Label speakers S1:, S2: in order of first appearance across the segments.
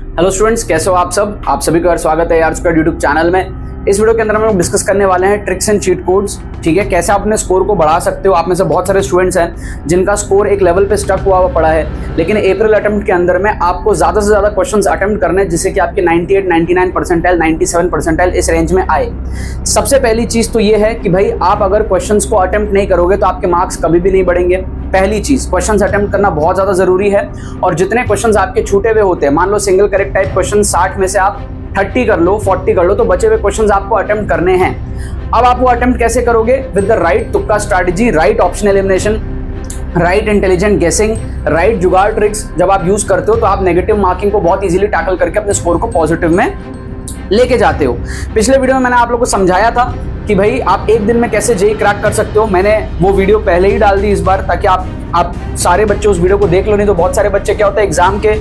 S1: Hello students, कैसे हो आप सब? आप सभी का स्वागत है यार स्क्वाड यूट्यूब चैनल में। इस वीडियो के अंदर हम लोग डिस्कस करने वाले हैं ट्रिक्स एंड चीट कोड्स। ठीक है, कैसे आप अपने स्कोर को बढ़ा सकते हो। आप में से बहुत सारे स्टूडेंट्स हैं जिनका स्कोर एक लेवल पे स्टक हुआ पड़ा है, लेकिन अप्रैल अटेम्प्ट के अंदर में आपको ज़्यादा से ज़्यादा क्वेश्चंस अटेम्प्ट करने हैं जिससे कि आपके 98, 99 परसेंटाइल, 97 परसेंटाइल इस रेंज में आए। सबसे पहली चीज़ तो ये है कि भाई आप अगर क्वेश्चंस को अटेम्प्ट नहीं करोगे तो आपके मार्क्स कभी भी नहीं बढ़ेंगे। पहली चीज़, क्वेश्चंस अटेम्प्ट करना बहुत ज़्यादा ज़रूरी है। और जितने क्वेश्चंस आपके छूटे हुए होते हैं, मान लो सिंगल करेक्ट टाइप क्वेश्चन 60 में से आप 30 कर लो, 40 कर लो, तो बचे हुए क्वेश्चंस आपको अटेम्प्ट करने हैं। अब आप वो अटेम्प्ट कैसे करोगे? विद द राइट तुक्का strategy, right option elimination, right intelligent गेसिंग, राइट जुगाड़ ट्रिक्स जब आप यूज करते हो तो आप नेगेटिव मार्किंग को बहुत इजीली टैकल करके अपने स्कोर को पॉजिटिव में लेके जाते हो। पिछले वीडियो में मैंने आप लोगों को समझाया था कि भाई आप एक दिन में कैसे जेई क्रैक कर सकते हो। मैंने वो वीडियो पहले ही डाल दी इस बार, ताकि आप सारे बच्चे उस वीडियो को देख लो। नहीं तो बहुत सारे बच्चे क्या होता है, एग्जाम के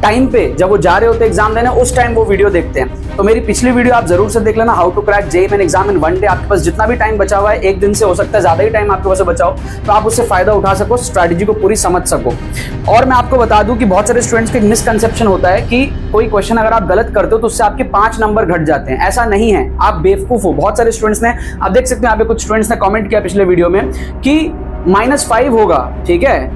S1: टाइम पे जब वो जा रहे होते हैं एग्जाम देने, उस टाइम वो वीडियो देखते हैं। तो मेरी पिछली वीडियो आप जरूर से देख लेना, how to crack JEE Main exam in one day. आपके पास जितना भी टाइम बचा हुआ है, एक दिन से हो सकता है ज्यादा ही टाइम आपके पास बचाओ, तो आप उससे फायदा उठा सको, स्ट्रैटेजी को पूरी समझ सको। और मैं आपको बता दूं कि बहुत सारे स्टूडेंट्स को एक मिसकंसेप्शन होता है कि कोई क्वेश्चन अगर आप गलत करते हो तो उससे आपके 5 नंबर घट जाते हैं। ऐसा नहीं है, आप बेवकूफ हो। बहुत सारे स्टूडेंट्स ने, आप देख सकते हैं यहाँ पे कुछ स्टूडेंट्स ने कमेंट किया पिछले वीडियो में कि -5 होगा, ठीक है,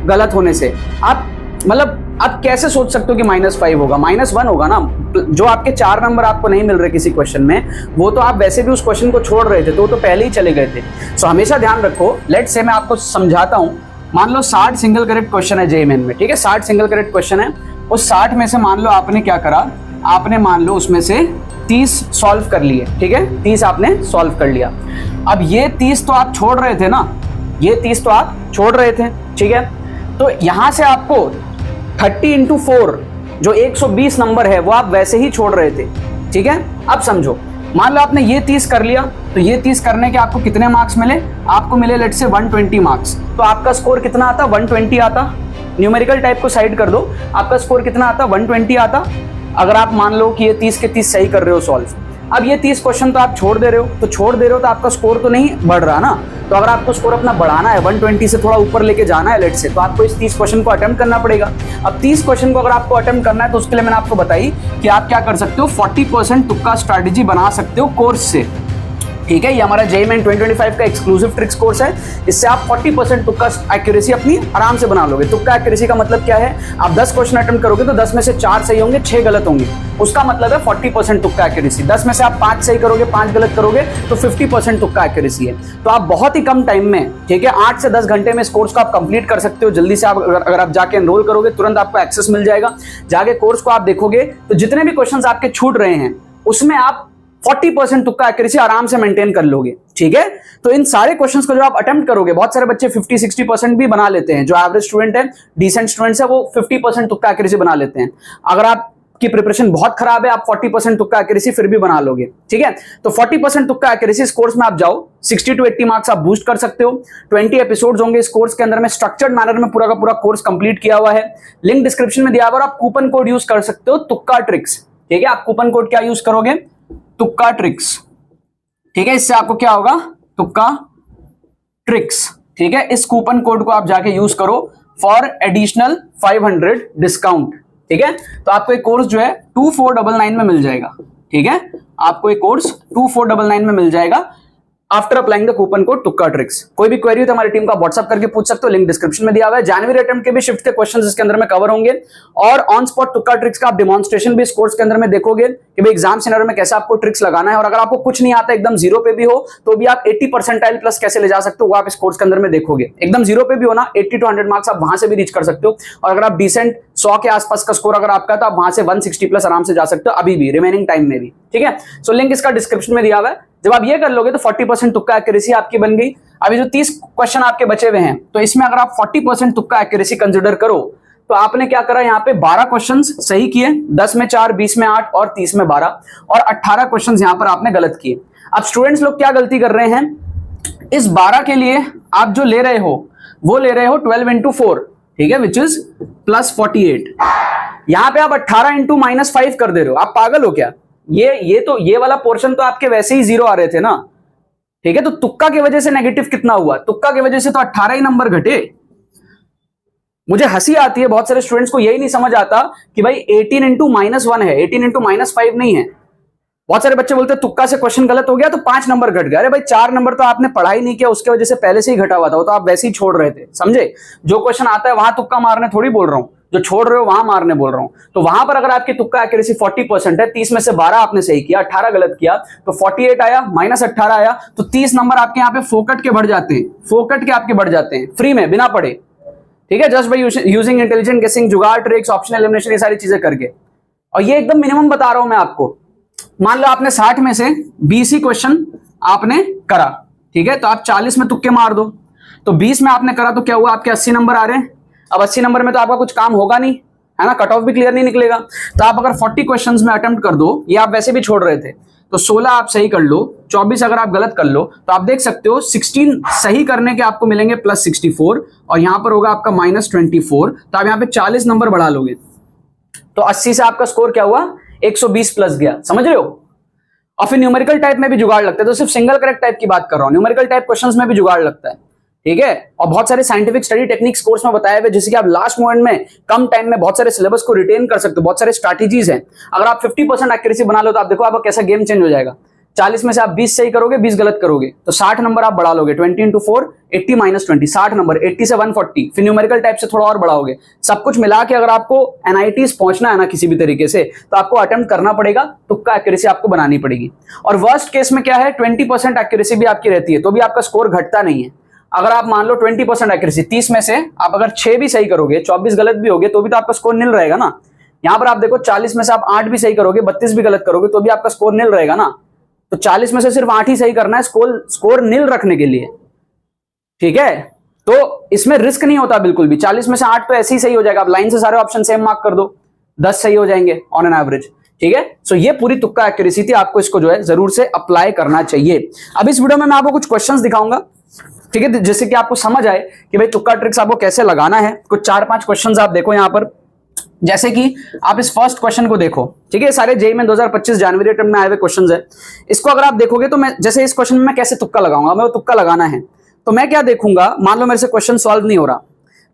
S1: गलत होने से। आप मतलब आप कैसे सोच सकते हो कि -5 होगा? -1 होगा ना। जो आपके 4 नंबर आपको नहीं मिल रहे किसी क्वेश्चन में, वो तो आप वैसे भी उस क्वेश्चन को छोड़ रहे थे, तो वो तो पहले ही चले गए थे। सो हमेशा ध्यान रखो। लेट्स से मैं आपको समझाता हूं। मान लो 60 सिंगल करेक्ट क्वेश्चन है जेईई मेन में, ठीक है, 60 सिंगल करेक्ट क्वेश्चन है। उस 60 में से मान लो आपने क्या करा, आपने मान लो उसमें से 30 सॉल्व कर लिए, ठीक है, 30 आपने सॉल्व कर लिया। अब ये 30 तो आप छोड़ रहे थे ना, ये 30 तो आप छोड़ रहे थे, ठीक है। तो यहां से आपको 30 × 4 जो 120 नंबर है वो आप वैसे ही छोड़ रहे थे, ठीक है। अब समझो, मान लो आपने ये 30 कर लिया, तो ये 30 करने के आपको कितने मार्क्स मिले? आपको मिले लेट्स से 120 मार्क्स। तो आपका स्कोर कितना आता? 120 आता। न्यूमेरिकल टाइप को साइड कर दो, आपका स्कोर कितना आता? 120 आता। अगर आप मान लो कि ये 30 के 30 सही कर रहे हो सॉल्व। अब ये 30 क्वेश्चन तो आप छोड़ दे रहे हो, तो आपका स्कोर तो नहीं बढ़ रहा ना। तो अगर आपको स्कोर अपना बढ़ाना है, 120 से थोड़ा ऊपर लेके जाना है लेट से, तो आपको इस 30 क्वेश्चन को अटेम्प्ट करना पड़ेगा। अब 30 क्वेश्चन को अगर आपको अटेम्प्ट करना है तो उसके लिए मैंने आपको बताई कि आप क्या कर सकते हो, 40% तुक्का स्ट्रैटेजी बना सकते हो कोर्स से, ठीक है। ये हमारा जेईई मेन 2025 का एक्सक्लूसिव ट्रिक्स कोर्स है। इससे आप 40% तुक्का एक्यूरेसी अपनी आराम से बना लोगे। तुक्का एक्यूरेसी का मतलब क्या है? आप 10 क्वेश्चन अटेम्प्ट करोगे तो 10 में से 4 सही होंगे, 6 गलत होंगे। उसका मतलब है 40% तुक्का एक्यूरेसी। 10 में से आप 5 सही करोगे, 5 गलत करोगे, तो 50% तुक्का एक्यूरेसी है। तो आप बहुत ही कम टाइम में, ठीक है, 8 से 10 घंटे में इस कोर्स को आप कंप्लीट कर सकते हो। जल्दी से आप अगर आप जाके एनरोल करोगे, तुरंत आपको एक्सेस मिल जाएगा। जाके कोर्स को आप देखोगे तो जितने भी क्वेश्चन आपके छूट रहे हैं उसमें आप 40% तुक्का एक्यूरेसी आराम से मेंटेन कर लोगे, ठीक है। तो इन सारे क्वेश्चंस को जो आप अटेम्प्ट करोगे, बहुत सारे बच्चे 50-60% भी बना लेते हैं। जो एवरेज स्टूडेंट है, डिसेंट स्टूडेंट्स है, वो 50% तुक्का एक्यूरेसी बना लेते हैं। अगर आपकी प्रिपरेशन बहुत खराब है, आप 40% तुक्का एक्यूरेसी फिर भी बना लोगे, ठीक है। तो 40% तुक्का एक्यूरेसी इस कोर्स में आप जाओ, 60 to 80 मार्क्स आप बूस्ट कर सकते हो। 20 एपिसोड्स होंगे इस कोर्स के अंदर में, स्ट्रक्चर्ड मैनर में पूरा का पूरा कोर्स कंप्लीट किया हुआ है। लिंक डिस्क्रिप्शन में दिया हुआ, और आप कूपन कोड यूज कर सकते हो, तुक्का ट्रिक्स, ठीक है। आप कूपन कोड क्या यूज करोगे? तुक्का ट्रिक्स, ठीक है। इससे आपको क्या होगा? तुक्का ट्रिक्स, ठीक है। इस कूपन कोड को आप जाके यूज करो फॉर एडिशनल 500 डिस्काउंट, ठीक है। तो आपको एक कोर्स जो है 2499 में मिल जाएगा, ठीक है। आपको एक कोर्स 2499 में मिल जाएगा after applying the coupon code तुक्का ट्रिक्स। कोई भी क्वेरी हो तो हमारी टीम का व्हाट्सअप करके पूछ सकते हो, लिंक डिस्क्रिप्शन में दिया हुआ है। जनवरी अटेम्प्ट के भी शिफ्ट के क्वेश्चंस इसके अंदर में कवर होंगे, और ऑन स्पॉट तुक्का ट्रिक्स का आप डेमोन्स्ट्रेशन भी इस कोर्स के अंदर में देखोगे कि भाई एग्जाम सिनेरियो में कैसे आपको ट्रिक्स लगाना है। और अगर आपको कुछ नहीं आता, एकदम जीरो पे भी हो, तो भी आप 80 परसेंटाइल प्लस कैसे ले जा सकते हो, वो आप इस कोर्स के अंदर में देखोगे। एकदम जीरो पे भी हो ना, 80 to 100 मार्क्स आप वहां से भी रीच कर सकते हो। और अगर आप डिसेंट 100 के आसपास का स्कोर अगर आपका, तो आप वहां से 160 प्लस आराम से जा सकते हो, अभी भी रिमेनिंग टाइम में भी, ठीक है। सो लिंक इसका डिस्क्रिप्शन में दिया हुआ है। जब आप ये कर लोगे तो 40% तुक्का एक्यूरेसी आपकी बन गई। अभी जो 30 क्वेश्चन आपके बचे हुए हैं, तो इसमें अगर आप 40% तुक्का एक्यूरेसी कंसिडर करो, तो आपने क्या करा, यहाँ पे 12 क्वेश्चंस सही किए, 10 में 4, 20 में 8 और 30 में 12, और 18 क्वेश्चंस यहाँ पर आपने गलत किए। अब स्टूडेंट्स लोग क्या गलती कर रहे हैं, इस 12 के लिए आप जो ले रहे हो वो ले रहे हो 12 × 4, ठीक है, विच इज +48। यहां पे आप 18 × -5 कर दे रहे हो। आप पागल हो क्या? ये वाला पोर्शन तो आपके वैसे ही 0 आ रहे थे ना, ठीक है। तो तुक्का की वजह से नेगेटिव कितना हुआ? तुक्का की वजह से तो 18 ही नंबर घटे। मुझे हंसी आती है, बहुत सारे स्टूडेंट्स को यही नहीं समझ आता कि भाई 18 इंटू -1 है, 18 इंटू -5 नहीं है। बहुत सारे बच्चे बोलते हैं तुक्का से क्वेश्चन गलत हो गया तो 5 नंबर घट गया। अरे भाई 4 नंबर तो आपने पढ़ाई नहीं किया, उसके वजह से पहले से ही घटा हुआ था, वो तो आप वैसे ही छोड़ रहे थे, समझे। जो क्वेश्चन आता है वहां तुक्का मारने थोड़ी बोल रहा हूं, जो छोड़ रहे हो वहां मारने बोल रहा हूं। तो वहां पर अगर आपकी तुक्का एक्यूरेसी 40% है, 30 में से 12 आपने सही किया, 18 गलत किया, तो 48 आया, -18 आया, तो 30 नंबर आपके यहाँ पे फोकट के बढ़ जाते हैं, फोकट के आपके बढ़ जाते हैं, फ्री में, बिना पढ़े। ठीक है, जस्ट बाय यूजिंग इंटेलिजेंट गेसिंग, जुगाड़, ट्रिक्स, ऑप्शनल एलिमिनेशन, ये सारी चीजें करके। और ये एकदम मिनिमम बता रहा हूं मैं आपको। मान लो आपने 60 में से 20 ही क्वेश्चन आपने करा, ठीक है, तो आप 40 में तुक्के मार दो, तो 20 में आपने करा तो क्या हुआ, आपके 80 नंबर आ रहे हैं। अब 80 नंबर में तो आपका कुछ काम होगा नहीं, है ना, कट ऑफ भी क्लियर नहीं निकलेगा। तो आप अगर 40 क्वेश्चंस में अटेम्प्ट कर दो, ये आप वैसे भी छोड़ रहे थे, तो 16 आप सही कर लो, 24 अगर आप गलत कर लो, तो आप देख सकते हो 16 सही करने के आपको मिलेंगे +64, और यहां पर होगा आपका -24, तो आप यहां पे 40 नंबर बढ़ा लोगे, तो 80 से आपका स्कोर क्या हुआ, 120 प्लस गया, समझ रहे हो। और फिर न्यूमेरिकल टाइप में भी जुगाड़ लगता है, तो सिर्फ सिंगल करेक्ट टाइप की बात कर रहा हूं, न्यूमेरिकल टाइप क्वेश्चंस में भी जुगाड़ लगता है, ठीक है। और बहुत सारे साइंटिफिक स्टडी टेक्निक्स कोर्स में बताए हुए, जैसे कि आप लास्ट मोमेंट में कम टाइम में बहुत सारे सिलेबस को रिटेन कर सकते हो, बहुत सारे स्ट्रैटेजीज हैं। अगर आप 50% एक्यूरेसी बना लो तो आप देखो आपका कैसा गेम चेंज हो जाएगा। 40 में से आप 20 सही करोगे, 20 गलत करोगे, तो 60 नंबर आप बढ़ा लोगे, 20 इंटू 4 80 -20, 60 नंबर, 80 से 140, फिर न्यूमेरिकल टाइप से थोड़ा और बढ़ाओगे। सब कुछ मिला के अगर आपको NITs पहुंचना है ना किसी भी तरीके से, तो आपको अटेम्प्ट करना पड़ेगा, तुक्का एक्यूरेसी आपको बनानी पड़ेगी। और वर्स्ट केस में क्या है, 20% एक्यूरेसी भी आपकी रहती है, तो भी आपका स्कोर घटता नहीं है। अगर आप मान लो 20% एक्यूरेसी, 30 में से आप अगर 6 भी सही करोगे, 24 गलत भी होगे, तो भी तो आपका स्कोर निल रहेगा ना। यहां पर आप देखो 40 में से आप 8 भी सही करोगे, 32 भी गलत करोगे, तो भी आपका स्कोर निल रहेगा ना। तो 40 में से सिर्फ 8 ही सही करना है स्कोर निल रखने के लिए, ठीक है। तो इसमें रिस्क नहीं होता बिल्कुल भी, 40 में से 8 तो ऐसे ही सही हो जाएगा, आप लाइन से सारे ऑप्शन सेम मार्क कर दो, 10 सही हो जाएंगे ऑन एन एवरेज, ठीक है। सो ये पूरी तुक्का एक्यूरेसी थी, आपको इसको जो है जरूर से अप्लाई करना चाहिए। अब इस वीडियो में मैं आपको कुछ क्वेश्चंस दिखाऊंगा, ठीक है, जिससे कि आपको समझ आए कि भाई तुक्का ट्रिक्स आपको कैसे लगाना है। कुछ 4-5 क्वेश्चंस आप देखो यहां पर, जैसे कि आप इस फर्स्ट क्वेश्चन को देखो, ठीक है, सारे जेईई में 2025 जनवरी अटेम्प्ट में आए हुए क्वेश्चंस है। इसको अगर आप देखोगे तो मैं जैसे इस क्वेश्चन में मैं कैसे तुक्का लगाऊंगा, मैं वो तुक्का लगाना है तो मैं क्या देखूंगा, मान लो मेरे से क्वेश्चन सॉल्व नहीं हो रहा,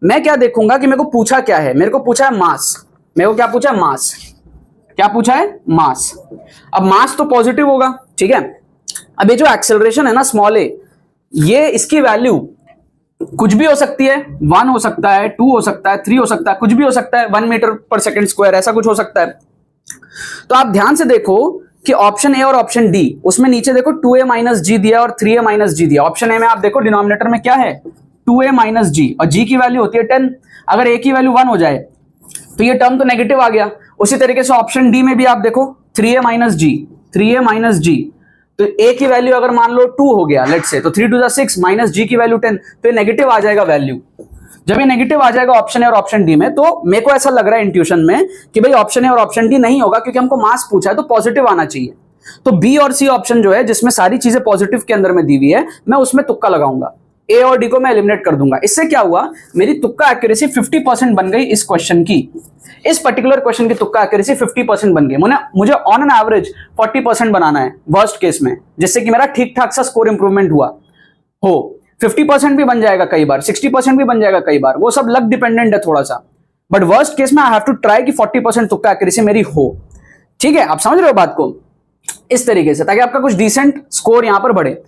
S1: मैं क्या देखूंगा कि मेरे को पूछा क्या है, मेरे को पूछा है मास, मेरे को क्या पूछा है, मास, क्या पूछा है, मास। अब मास तो पॉजिटिव होगा, ठीक है। अब ये जो एक्सेलरेशन है ना स्मॉल ए, ये इसकी वैल्यू कुछ भी हो सकती है, 1 हो सकता है, 2 हो सकता है, 3 हो सकता है, कुछ भी हो सकता है, 1 मीटर पर सेकंड स्क्वायर, ऐसा कुछ हो सकता है। तो आप ध्यान से देखो कि ऑप्शन ए और ऑप्शन डी, उसमें नीचे देखो 2a - g दिया और 3a - g दिया। ऑप्शन ए में आप देखो डिनोमिनेटर में क्या है, 2a - g, और g की वैल्यू होती है 10। अगर a की वैल्यू 1 हो जाए तो ये टर्म तो नेगेटिव आ गया। उसी तरीके से ऑप्शन डी में भी आप देखो 3a - g, 3a - g, तो a की वैल्यू अगर मान लो 2 हो गया लेट्स से, तो 3 2 6 - g की वैल्यू 10, तो ये नेगेटिव आ जाएगा वैल्यू। जब ये नेगेटिव आ जाएगा ऑप्शन ए और ऑप्शन डी में, तो मेरे को ऐसा लग रहा है इंट्यूशन में कि भाई ऑप्शन ए और ऑप्शन डी नहीं होगा, क्योंकि हमको मास पूछा है तो पॉजिटिव आना चाहिए। तो बी और सी ऑप्शन जो है, जिसमें सारी चीजें पॉजिटिव के अंदर में दी हुई है, मैं उसमें तुक्का लगाऊंगा, ए और डी को मैं एलिमिनेट कर दूंगा। इससे क्या हुआ, मेरी तुक्का एक्यूरेसी 50% बन गई इस क्वेश्चन की, इस पर्टिकुलर क्वेश्चन की तुक्का एक्यूरेसी 50% बन गई। मुझे ऑन एन एवरेज 40% बनाना है वर्स्ट केस में, जिससे कि मेरा ठीक ठाक सा स्कोर इंप्रूवमेंट हुआ हो। 50% भी बन जाएगा कई बार, 60% भी बन जाएगा कई बार, वो सब लक डिपेंडेंट है थोड़ा सा, बट वर्स्ट केस में आई हैव टू ट्राई कि 40% तुक्का एक्यूरेसी मेरी हो, ठीक है। आप समझ रहे हो बात को, इस तरीके से, ताकि आपका कुछ डिसेंट स्कोर यहां पर बढ़े।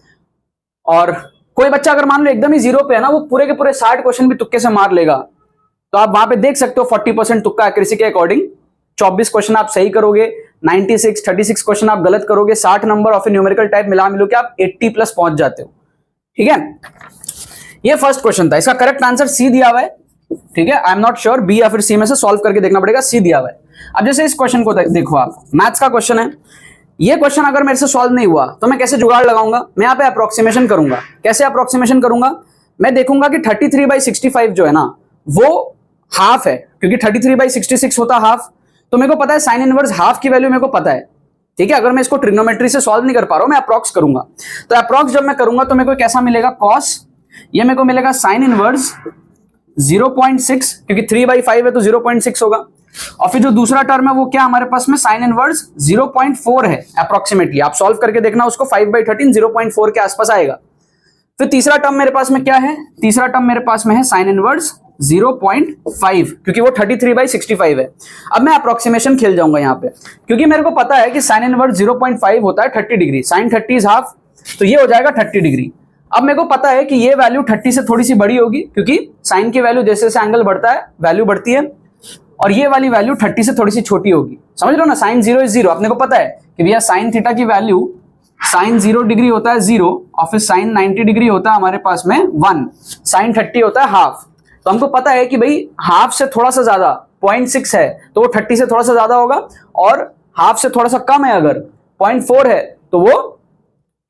S1: और कोई बच्चा अगर मान लो एकदम ही 0 पे है ना, वो पूरे के पूरे 60 क्वेश्चन भी तुक्के से मार लेगा, तो आप वहां पे देख सकते हो 40% तुक्का एक्यूरेसी के अकॉर्डिंग 24 क्वेश्चन आप सही करोगे, 36 क्वेश्चन आप गलत करोगे, 60 नंबर और फिर न्यूमेरिकल टाइप मिला मिलो के आप 80+ पहुंच जाते हो, ठीक है। ये फर्स्ट क्वेश्चन था, इसका करेक्ट आंसर सी दिया हुआ है, ठीक है। I am not sure be या फिर सी में से सॉल्व करके देखना पड़ेगा, सी दिया हुआ है। अब जैसे इस क्वेश्चन को देखो, आप मैथ्स का क्वेश्चन है, ये क्वेश्चन अगर मेरे से सॉल्व नहीं हुआ तो मैं कैसे जुगाड़ लगाऊंगा, मैं यहाँ पे अप्रोक्सीमेशन करूंगा। कैसे अप्रोक्सीमेशन करूंगा, मैं देखूंगा कि 33/65 जो है ना वो हाफ है, क्योंकि 33/66 होता हाफ, तो मेरे को पता है साइन इनवर्स हाफ की वैल्यू मेरे को पता है, ठीक है। अगर मैं इसको ट्रिग्नोमेट्री से सॉल्व नहीं कर पा रहा हूं, मैं अप्रोक्स करूंगा, तो अप्रोक्स जब मैं करूंगा तो मेरे को कैसा मिलेगा, कॉस, ये मेरे को मिलेगा साइन इनवर्स 0.6, क्योंकि 3/5 है तो 0.6 होगा। और फिर जो दूसरा टर्म है वो क्या हमारे पास में साइन इनवर्स 0.4 है अप्रोक्सीमेटली, आप सॉल्व करके देखना उसको, 5/13 0.4 के आसपास आएगा। फिर तीसरा टर्म मेरे पास में क्या है, तीसरा टर्म मेरे पास में है साइन इनवर्स 0.5, क्योंकि वो 33/65 है। अब मैं अप्रोक्सीमेशन खेल जाऊंगा यहाँ पे, क्योंकि मेरे को पता है कि साइन इनवर्स 0.5 होता है 30 डिग्री, साइन 30 इज हाफ, तो ये हो जाएगा 30 डिग्री। अब मेरे को पता है कि ये वैल्यू 30 से थोड़ी सी बड़ी होगी, क्योंकि साइन की वैल्यू जैसे जैसे एंगल बढ़ता है वैल्यू बढ़ती है, और ये वाली वैल्यू 30 से थोड़ी सी छोटी होगी। समझ रहे हो ना, साइन 0 इज 0। अपने को पता है कि भैया साइन थीटा की वैल्यू साइन 0 डिग्री होता है 0, और फिर साइन 90 डिग्री होता है हमारे पास में 1, साइन 30 होता है हाफ। तो हमको पता है कि भाई हाफ से थोड़ा सा ज्यादा 0.6 है तो वो 30 से थोड़ा सा ज्यादा होगा, और हाफ से थोड़ा सा कम है अगर 0.4 है तो वो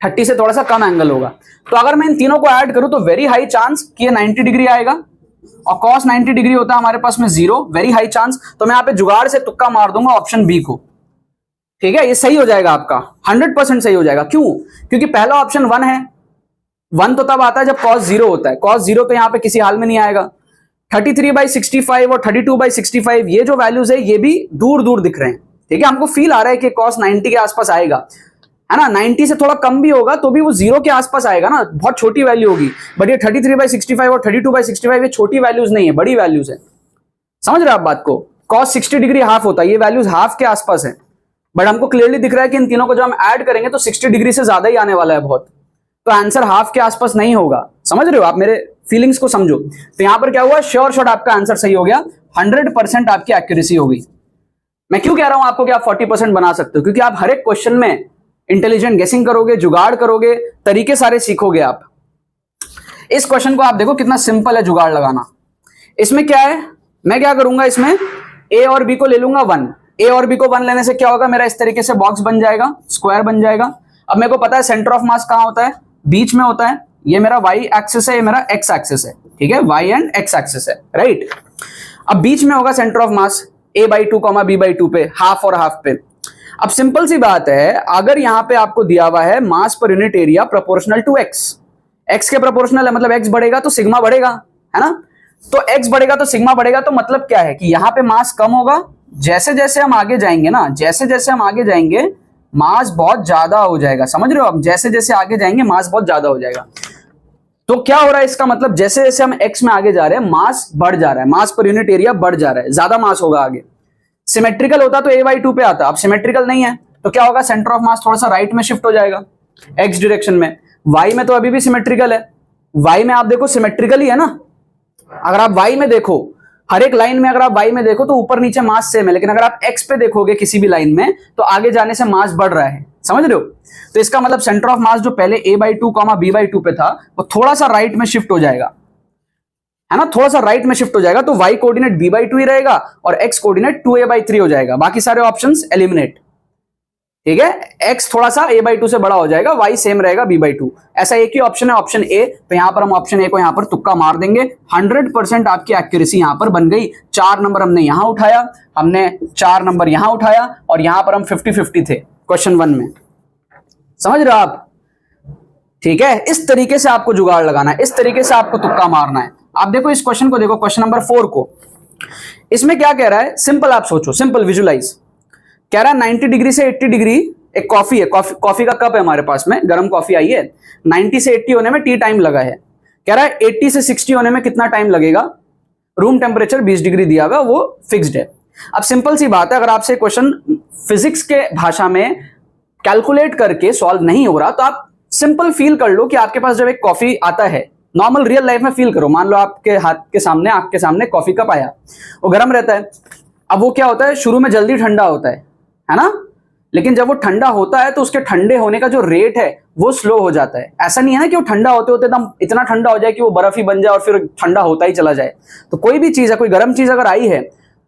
S1: 30 से थोड़ा सा कम एंगल होगा। तो अगर मैं इन तीनों को ऐड करूं तो वेरी हाई चांस कि ये 90 डिग्री आएगा, और cos 90 डिग्री होता है हमारे पास में 0, वेरी हाई चांस। तो मैं यहाँ पे जुगाड़ से तुक्का मार दूंगा ऑप्शन बी को। ठीक है, ये सही हो जाएगा आपका, 100% सही हो जाएगा। क्यों? क्योंकि पहला ऑप्शन 1 है। 1 तो तब आता है जब cos 0 होता है, cos 0 तो यहाँ पे किसी हाल में नहीं आएगा। 33/65 और 32/65 ये जो वैल्यूज है ये भी दूर दूर दिख रहे हैं। ठीक है, हमको फील आ रहा है कि cos 90 के आसपास आएगा, है ना। 90 से थोड़ा कम भी होगा तो भी वो 0 के आसपास आएगा ना, बहुत छोटी वैल्यू होगी। बट ये 33/65 और 32/65 ये छोटी वैल्यूज नहीं है, बड़ी वैल्यूज है। समझ रहे हो आप बात को? cos 60 डिग्री हाफ होता है, ये वैल्यूज हाफ के आसपास है। बट हमको क्लियरली दिख रहा है कि इन तीनों को जब हम ऐड करेंगे तो 60 डिग्री से ज्यादा ही आने वाला है बहुत, तो आंसर हाफ के आसपास नहीं होगा। समझ रहे हो आप, मेरे फीलिंग्स को समझो। तो यहां पर क्या हुआ, श्योर शॉट आपका आंसर सही हो गया, 100% आपकी एक्यूरेसी हो गई। मैं क्यों कह रहा हूं आपको कि आप 40% बना सकते हो? क्योंकि आप हर एक क्वेश्चन में इंटेलिजेंट गेसिंग करोगे, जुगाड़ करोगे, तरीके सारे सीखोगे आप। इस क्वेश्चन को आप देखो कितना सिंपल है जुगाड़ लगाना। इसमें क्या है, मैं क्या करूंगा, इसमें ए और बी को ले लूंगा 1। ए और बी को 1 लेने से क्या होगा, मेरा इस तरीके से बॉक्स बन जाएगा, स्क्वायर बन जाएगा। अब मेरे को पता है सेंटर ऑफ मास कहां होता है, बीच में होता है। ये मेरा वाई एक्सिस है, ये मेरा एक्स एक्सिस है। ठीक है, वाई एंड एक्स एक्सिस है, राइट। अब बीच में होगा centre of mass a/2, b/2 पे, हाफ और हाफ पे। अब सिंपल सी बात है, अगर यहां पे आपको दिया हुआ है mass per unit area proportional to X, X के प्रोपोर्शनल है, मतलब एक्स बढ़ेगा तो सिग्मा बढ़ेगा, है ना। तो एक्स बढ़ेगा तो सिग्मा बढ़ेगा, तो मतलब क्या है कि यहां पे मास कम होगा। जैसे जैसे हम आगे जाएंगे ना, जैसे जैसे हम आगे जाएंगे मास बहुत ज्यादा हो जाएगा। समझ रहे हो आप, जैसे जैसे आगे जाएंगे मास बहुत ज्यादा हो जाएगा। तो क्या हो रहा है इसका मतलब, जैसे जैसे हम एक्स में आगे जा रहे हैं मास बढ़ जा रहा है, मास पर यूनिट एरिया बढ़ जा रहा है, ज्यादा मास होगा आगे। सिमेट्रिकल होता तो a/2 पे आता, अब सिमेट्रिकल नहीं है तो क्या होगा, सेंटर ऑफ मास थोड़ा सा राइट में शिफ्ट हो जाएगा एक्स डायरेक्शन में। वाई में तो अभी भी सिमेट्रिकल है, वाई में आप देखो सिमेट्रिकल ही है ना। अगर आप वाई में देखो, हर एक लाइन में अगर आप वाई में देखो तो ऊपर नीचे मास सेम है, लेकिन अगर आप एक्स पे देखोगे किसी भी लाइन में तो आगे जाने से मास बढ़ रहा है। समझ रहे हो? तो इसका मतलब सेंटर ऑफ मास जो पहले a/2, b/2 पे था वो थोड़ा सा राइट में शिफ्ट हो जाएगा, है ना, थोड़ा सा राइट में शिफ्ट हो जाएगा। तो y कोऑर्डिनेट b/2 ही रहेगा और x कोऑर्डिनेट 2a/3 हो जाएगा। बाकी सारे ऑप्शंस एलिमिनेट। ठीक है, x थोड़ा सा a/2 से बड़ा हो जाएगा, y सेम रहेगा b/2। ऐसा एक ही ऑप्शन है, ऑप्शन ए। तो यहां पर हम ऑप्शन ए को यहां पर तुक्का मार देंगे। 100% आपकी एक्यूरेसी यहां पर बन गई। 4 नंबर हमने यहां उठाया, हमने 4 नंबर यहां उठाया, और यहां पर हम 50-50 थे क्वेश्चन 1 में। समझ रहे हो आप? ठीक है, इस तरीके से आपको जुगाड़ लगाना है, इस तरीके से आपको तुक्का मारना है। आप देखो इस क्वेश्चन को, देखो क्वेश्चन नंबर 4 को। इसमें क्या कह रहा है, सिंपल आप सोचो, सिंपल विजुलाइज। कह रहा है 90 डिग्री से 80 डिग्री एक कॉफी है, कॉफी का कप है हमारे पास में, गर्म कॉफी आई है। 90 से 80 होने में टी टाइम लगा है। कह रहा है 80 से 60 होने में कितना टाइम लगेगा। रूम टेम्परेचर 20 डिग्री दिया हुआ, वो फिक्स्ड है। अब सिंपल सी बात है, अगर आपसे क्वेश्चन फिजिक्स के भाषा में कैलकुलेट करके सॉल्व नहीं हो रहा तो आप सिंपल फील कर लो कि आपके पास जब एक कॉफी आता है, नॉर्मल रियल लाइफ में फील करो, मान लो आपके हाथ के सामने, आंख के सामने कॉफी कप आया, वो गर्म रहता है। अब वो क्या होता है, शुरू में जल्दी ठंडा होता है ना, लेकिन जब वो ठंडा होता है तो उसके ठंडे होने का जो रेट है वो स्लो हो जाता है। ऐसा नहीं है ना कि वो ठंडा होते होते एकदम इतना ठंडा हो जाए कि वो बर्फ ही बन जाए और फिर ठंडा होता ही चला जाए। तो कोई भी चीज है, कोई गर्म चीज अगर आई है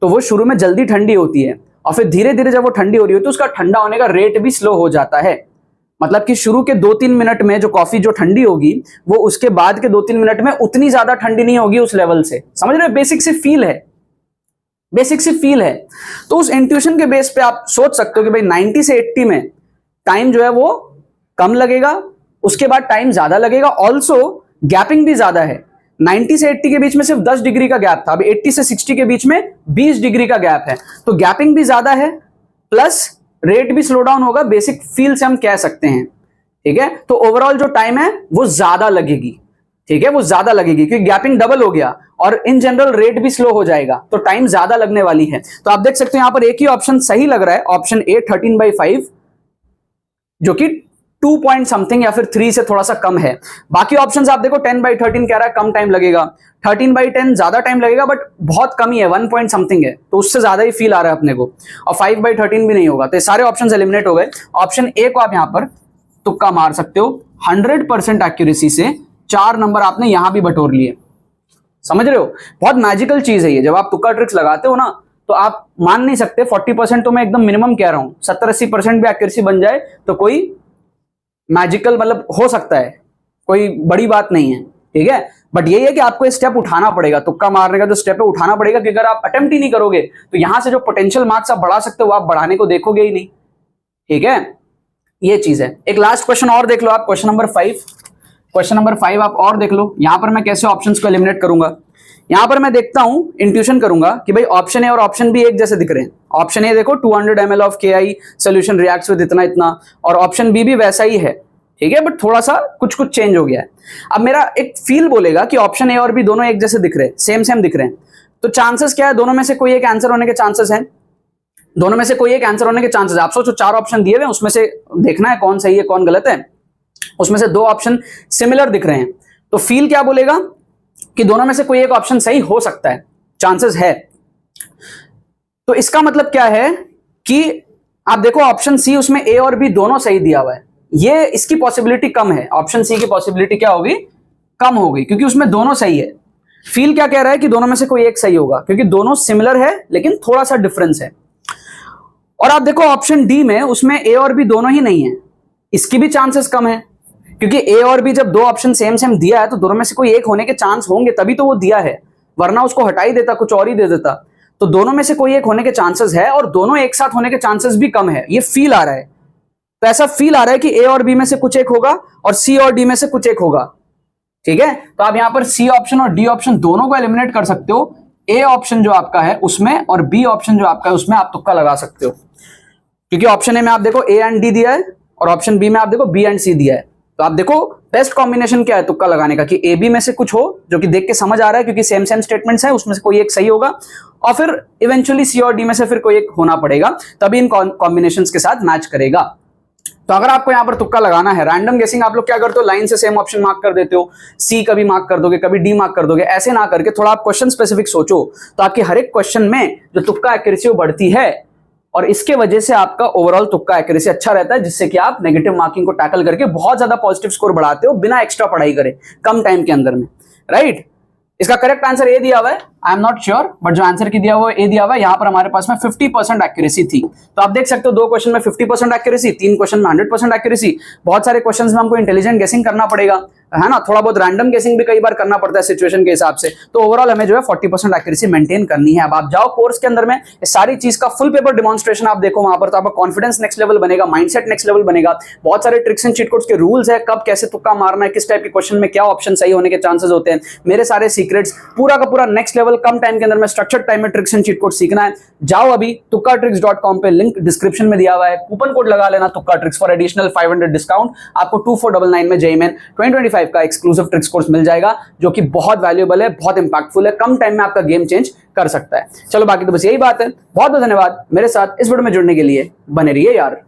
S1: तो वो शुरू में जल्दी ठंडी होती है, और फिर धीरे धीरे जब वो ठंडी हो रही होती है तो उसका ठंडा होने का रेट भी स्लो हो जाता है। मतलब कि शुरू के 2-3 मिनट में जो कॉफी जो ठंडी होगी वो उसके बाद के 2-3 मिनट में उतनी ज्यादा ठंडी नहीं होगी उस लेवल से। समझ रहे हो? बेसिक सी फील है, बेसिक सी फील है। तो उस इंट्यूशन के बेस पे आप सोच सकते हो कि भाई 90 से 80 में टाइम जो है वो कम लगेगा, उसके बाद टाइम ज्यादा लगेगा। ऑल्सो गैपिंग भी ज्यादा है। 90 से 80 के बीच में सिर्फ 10 डिग्री का गैप था, अब 80 से 60 के बीच में 20 डिग्री का गैप है। तो गैपिंग भी ज्यादा है, प्लस रेट भी स्लो डाउन होगा। बेसिक फील से हम कह सकते हैं। ठीक है, तो ओवरऑल जो टाइम है वो ज्यादा लगेगी। ठीक है, वो ज्यादा लगेगी क्योंकि गैपिंग डबल हो गया और इन जनरल रेट भी स्लो हो जाएगा, तो टाइम ज्यादा लगने वाली है। तो आप देख सकते हो यहां पर एक ही ऑप्शन सही लग रहा है, ऑप्शन ए 13/5, जो कि 2 पॉइंट समथिंग या फिर 3 से थोड़ा सा कम है। बाकी ऑप्शंस आप देखो 10/13 कह रहा है कम टाइम लगेगा, 13/10 ज्यादा टाइम लगेगा बट बहुत कम ही है, 1 पॉइंट समथिंग है, तो उससे ज्यादा ही फील आ रहा है अपने को, और 5/13 भी नहीं होगा। तो ये सारे ऑप्शंस एलिमिनेट हो गए। ऑप्शन ए को आप यहां पर तुक्का मार सकते हो, 100% एक्यूरेसी से 4 नंबर आपने यहां भी बटोर लिए। समझ रहे हो, बहुत मैजिकल चीज है ये। जब आप तुक्का ट्रिक्स लगाते हो ना तो आप मान नहीं सकते, 40% तो मैं एकदम मिनिमम कह रहा हूं, 70-80% भी एक्यूरेसी बन जाए तो कोई मैजिकल मतलब हो सकता है, कोई बड़ी बात नहीं है, ठीक है। बट यही है कि आपको स्टेप उठाना पड़ेगा, तुक्का मारने का जो स्टेप है उठाना पड़ेगा, कि अगर आप अटेम्प्ट ही नहीं करोगे तो यहां से जो पोटेंशियल मार्क्स आप बढ़ा सकते हो आप बढ़ाने को देखोगे ही नहीं, ठीक है। ये चीज है। एक लास्ट क्वेश्चन और देख लो आप, क्वेश्चन नंबर 5। क्वेश्चन नंबर 5 आप और देख लो। यहां पर मैं कैसे ऑप्शंस को एलिमिनेट करूंगा, यहां पर मैं देखता हूं, इंट्यूशन करूंगा कि भाई ऑप्शन ए और ऑप्शन बी एक जैसे दिख रहे हैं। ऑप्शन ए देखो 200 ml of KI solution reacts with इतना इतना, और ऑप्शन बी भी वैसा ही है, ठीक है, बट थोड़ा सा कुछ कुछ चेंज हो गया है। अब मेरा एक फील बोलेगा कि ऑप्शन ए और बी दोनों एक जैसे दिख रहे हैं, सेम सेम दिख रहे हैं, तो चांसेस क्या है, दोनों में से कोई एक आंसर होने के चांसेस हैं, दोनों में से कोई एक आंसर होने के चांसेस। आप सोचो 4 ऑप्शन दिए हुए हैं, उसमें से देखना है कौन सही है कौन गलत है, उसमें से 2 ऑप्शन सिमिलर दिख रहे हैं, तो फील क्या बोलेगा कि दोनों में से कोई एक ऑप्शन सही हो सकता है, चांसेस है। तो इसका मतलब क्या है कि आप देखो ऑप्शन सी, उसमें ए और बी दोनों सही दिया हुआ है, ये इसकी पॉसिबिलिटी कम है, ऑप्शन सी की पॉसिबिलिटी क्या होगी, कम होगी, क्योंकि उसमें दोनों सही है। फील क्या कह रहा है कि दोनों में से कोई एक सही होगा, क्योंकि दोनों सिमिलर है लेकिन थोड़ा सा डिफरेंस है। और आप देखो ऑप्शन डी में, उसमें ए और बी दोनों ही नहीं है, इसकी भी चांसेस कम है, क्योंकि ए और बी जब 2 ऑप्शन सेम सेम दिया है तो दोनों में से कोई एक होने के चांस होंगे, तभी तो वो दिया है, वरना उसको हटा ही देता, कुछ और ही दे देता। तो दोनों में से कोई एक होने के चांसेस है, और दोनों एक साथ होने के चांसेस भी कम है, ये फील आ रहा है। तो ऐसा फील आ रहा है कि ए और बी में से कुछ एक होगा और सी और डी में से कुछ एक होगा, ठीक है। तो आप यहां पर सी ऑप्शन और डी ऑप्शन दोनों को एलिमिनेट कर सकते हो। ए ऑप्शन जो आपका है उसमें और बी ऑप्शन जो आपका है उसमें आप तुक्का लगा सकते हो, क्योंकि ऑप्शन ए में आप देखो ए एंड डी दिया है और ऑप्शन बी में आप देखो बी एंड सी दिया है। तो आप देखो बेस्ट कॉम्बिनेशन क्या है तुक्का लगाने का, कि ए बी में से कुछ हो जो कि देख के समझ आ रहा है, क्योंकि सेम सेम स्टेटमेंट्स है, उसमें से कोई एक सही होगा, और फिर इवेंचुअली सी और डी में से फिर कोई एक होना पड़ेगा, तभी इन कॉम्बिनेशंस के साथ मैच करेगा। तो अगर आपको यहां पर तुक्का लगाना है, रैंडम गेसिंग आप लोग क्या करते हो, लाइन से सेम ऑप्शन मार्क कर देते हो, सी कभी मार्क कर दोगे, कभी डी मार्क कर दोगे, ऐसे ना करके थोड़ा आप क्वेश्चन स्पेसिफिक सोचो, तो आपकी हर एक क्वेश्चन में जो तुक्का एक्यूरेसी वो बढ़ती है, और इसके वजह से आपका ओवरऑल तुक्का एक्यूरेसी अच्छा रहता है, जिससे कि आप नेगेटिव मार्किंग को टैकल करके बहुत ज्यादा पॉजिटिव स्कोर बढ़ाते हो बिना एक्स्ट्रा पढ़ाई करे, कम टाइम के अंदर में, राइट। इसका करेक्ट आंसर ए दिया हुआ है, I am not sure, but जो आंसर की दिया हुआ है ए दिया हुआ है। यहां पर हमारे पास में 50% एक्यूरेसी थी, तो आप देख सकते हो 2 क्वेश्चन में 50% एक्यूरेसी, 3 क्वेश्चन में 100% एक्यूरेसी। बहुत सारे क्वेश्चन में हमको इंटेलिजेंट गेसिंग करना पड़ेगा, है ना, थोड़ा बहुत रैंडम गेसिंग भी कई बार करना पड़ता है सिचुएशन के हिसाब से। तो ओवरऑल हमें जो है 40% एक्यूरेसी मेंटेन करनी है। अब आप जाओ कोर्स के अंदर में, इस सारी चीज का फुल पेपर डिमॉन्स्ट्रेशन आप देखो वहां पर, तो आपका कॉन्फिडेंस नेक्स्ट लेवल बनेगा, माइंडसेट नेक्स्ट लेवल बनेगा। बहुत सारे ट्रिक्स एंड चीट कोड्स के रूल्स है, कब कैसे तुक्का मारना है, किस टाइप के क्वेश्चन में क्या ऑप्शन सही होने के चांसेस होते हैं, मेरे सारे सीक्रेट्स, पूरा का पूरा नेक्स्ट लेवल कम टाइम के अंदर में स्ट्रक्चर्ड टाइम में ट्रिक्स एंड चीट कोड सीखना है। जाओ अभी tukkatricks.com पे, लिंक डिस्क्रिप्शन में दिया हुआ है, कूपन कोड लगा लेना तुक्का ट्रिक्स फॉर एडिशनल 500 डिस्काउंट। आपको 2499 में JEE Main 2025 का एक्सक्लूसिव ट्रिक्स कोर्स मिल जाएगा, जो कि बहुत वैल्यूएबल है, बहुत इंपैक्टफुल है, कम टाइम में आपका गेम चेंज कर सकता है। चलो बाकी तो बस यही बात है। बहुत बहुत धन्यवाद मेरे साथ इस वीडियो में जुड़ने के लिए, बने रहिए यार।